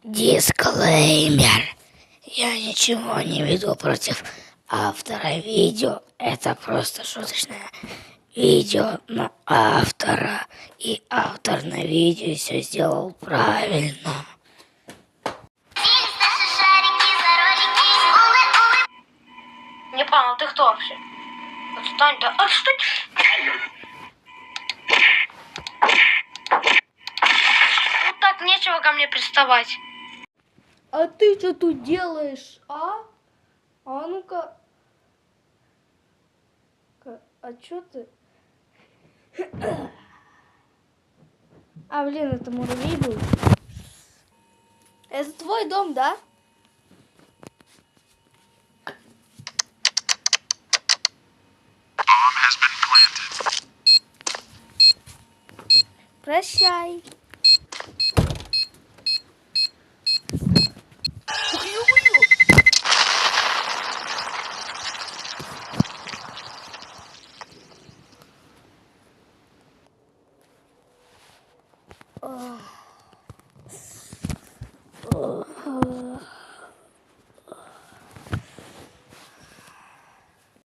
Дисклеймер. Я ничего не веду против автора видео. Это просто шуточное видео на автора. И автор на видео все сделал правильно. Не понял, ты кто вообще? Отстань, да отстань! Ну так нечего ко мне приставать. А ты что тут делаешь, а? А ну-ка. А что ты? А, блин, это муравей был. Это твой дом, да? Прощай. Ох.